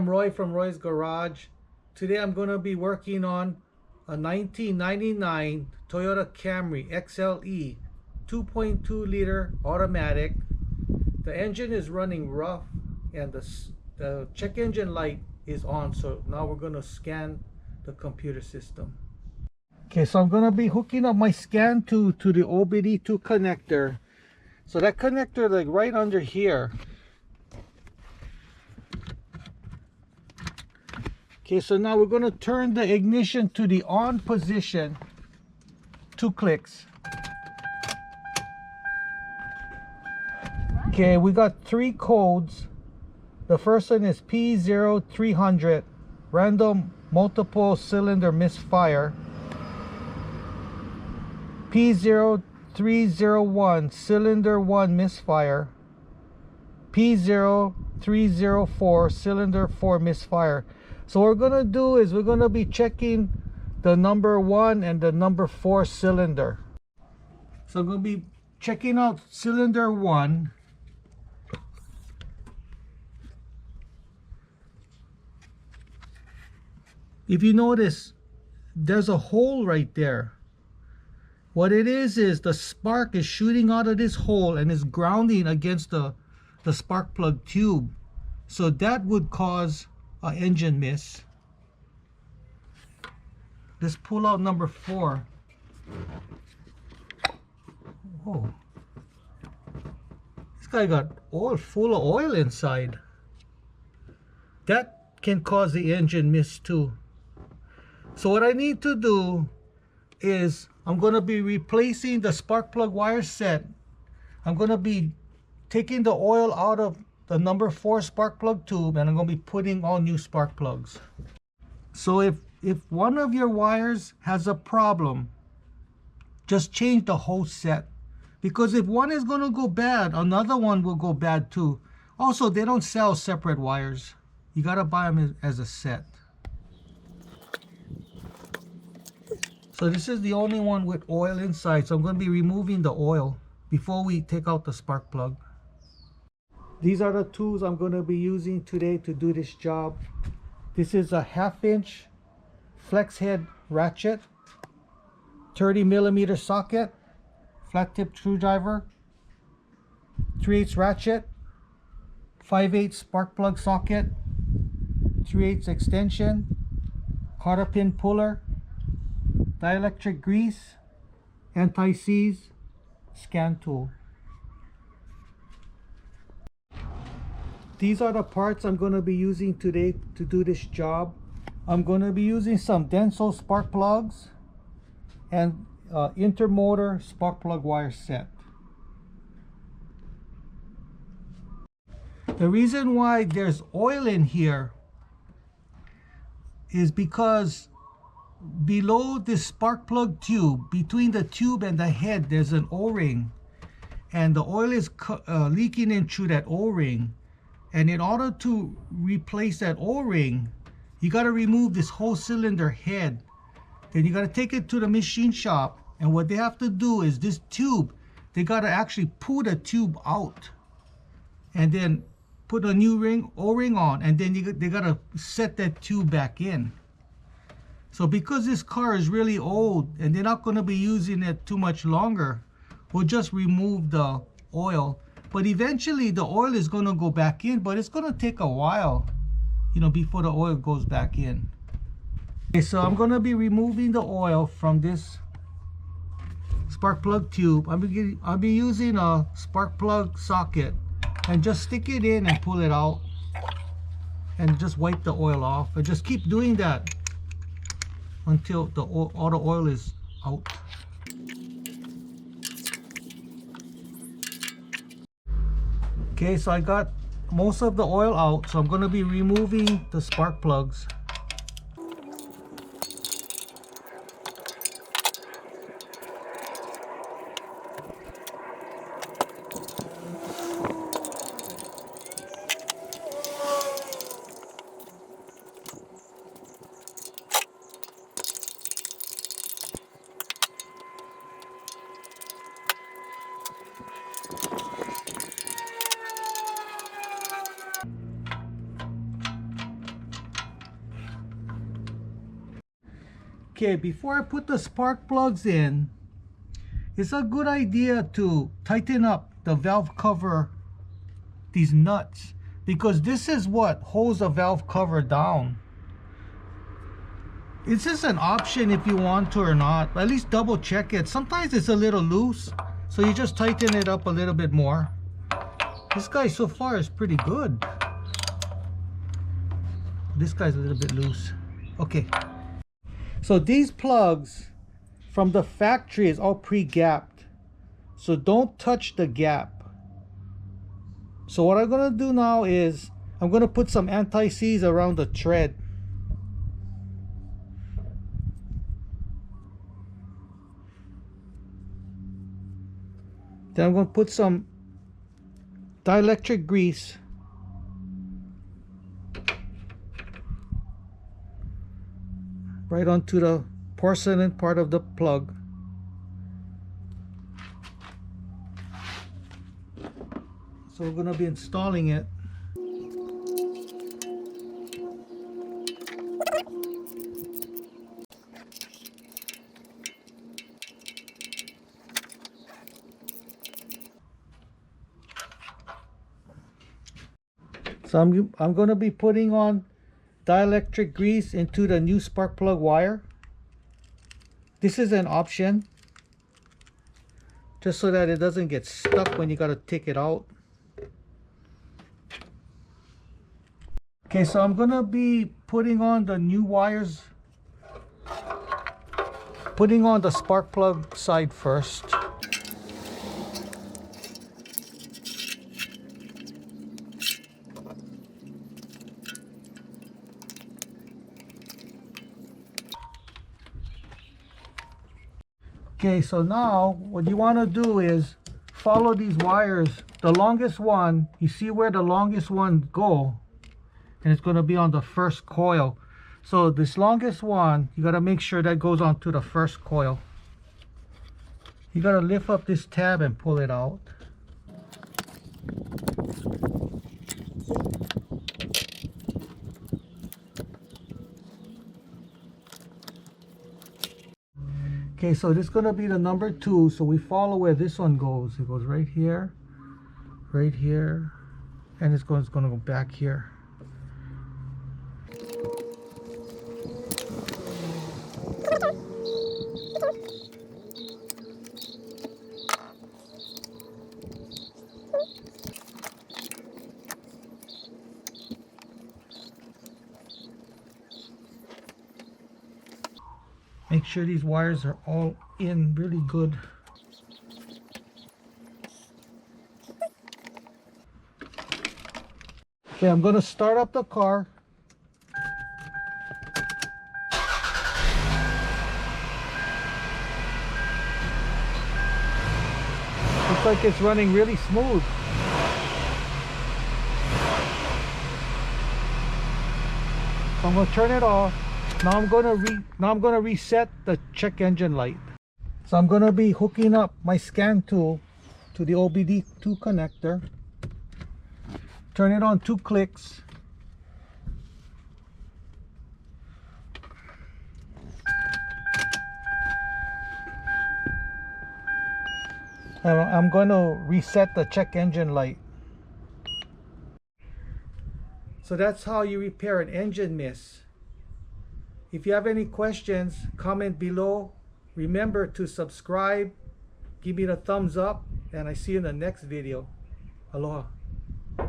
I'm Roy from Roy's Garage. Today I'm going to be working on a 1999 Toyota Camry XLE 2.2 liter automatic. The engine is running rough and the check engine light is on, so now we're going to scan the computer system. Okay, so I'm going to be hooking up my scan to the OBDII connector. So that connector, like right under here. Okay, so now we're going to turn the ignition to the on position. 2 clicks. Okay, we got 3 codes. The first one is P0300, random multiple cylinder misfire. P0301, cylinder 1 misfire. P0304, cylinder 4 misfire. So what we're going to do is we're going to be checking the number 1 and the number 4 cylinder. So I'm going to be checking out cylinder 1. If you notice, there's a hole right there. What it is the spark is shooting out of this hole and is grounding against the spark plug tube. So that would cause an engine miss. Let's pull out number 4. Whoa. This guy got oil, full of oil inside. That can cause the engine miss too. So what I need to do is I'm going to be replacing the spark plug wire set. I'm going to be taking the oil out of the number 4 spark plug tube, and I'm going to be putting all new spark plugs. So if one of your wires has a problem, just change the whole set, because if one is going to go bad, another one will go bad too. Also, they don't sell separate wires. You got to buy them as a set. So this is the only one with oil inside, so I'm going to be removing the oil before we take out the spark plug. These are the tools I'm going to be using today to do this job. This is a 1/2-inch flex head ratchet, 30mm socket, flat tip screwdriver, 3/8 ratchet, 5/8 spark plug socket, 3/8 extension, cotter pin puller, dielectric grease, anti-seize, scan tool. These are the parts I'm going to be using today to do this job. I'm going to be using some Denso spark plugs and Intermotor spark plug wire set. The reason why there's oil in here is because below this spark plug tube, between the tube and the head, there's an O-ring, and the oil is leaking in through that O-ring. And in order to replace that O-ring, you got to remove this whole cylinder head. Then you got to take it to the machine shop, and what they have to do is this tube, they got to actually pull the tube out and then put a new O-ring on, and then they got to set that tube back in. So because this car is really old and they're not going to be using it too much longer, we'll just remove the oil. But eventually the oil is going to go back in, but it's going to take a while, you know, before the oil goes back in. Okay, so I'm going to be removing the oil from this spark plug tube. I'll be using a spark plug socket and just stick it in and pull it out and just wipe the oil off, and just keep doing that until all the oil is out. Okay, so I got most of the oil out, so I'm going to be removing the spark plugs. Okay, before I put the spark plugs in, it's a good idea to tighten up the valve cover, these nuts, because this is what holds the valve cover down. It's just an option if you want to or not, but at least double check it. Sometimes it's a little loose, so you just tighten it up a little bit more. This guy so far is pretty good. This guy's a little bit loose. Okay, so these plugs from the factory is all pre-gapped, so don't touch the gap. So what I'm gonna do now is I'm gonna put some anti-seize around the tread. Then I'm going to put some dielectric grease right onto the porcelain part of the plug. So we're going to be installing it. So I'm going to be putting on dielectric grease into the new spark plug wire. This is an option, just so that it doesn't get stuck when you got to take it out. Okay, so I'm going to be putting on the new wires, putting on the spark plug side first. Okay, so now what you want to do is follow these wires. The longest one, you see where the longest one go, and it's going to be on the first coil. So this longest one, you got to make sure that goes onto the first coil. You got to lift up this tab and pull it out. Okay, so this is going to be the number 2, so we follow where this one goes. It goes right here, and it's going to go back here. Make sure these wires are all in really good. Okay, I'm going to start up the car. Looks like it's running really smooth. So I'm going to turn it off. Now I'm going to reset the check engine light. So I'm going to be hooking up my scan tool to the OBDII connector. Turn it on 2 clicks. I'm going to reset the check engine light. So that's how you repair an engine miss. If you have any questions, comment below. Remember to subscribe, give me the thumbs up, and I see you in the next video. Aloha.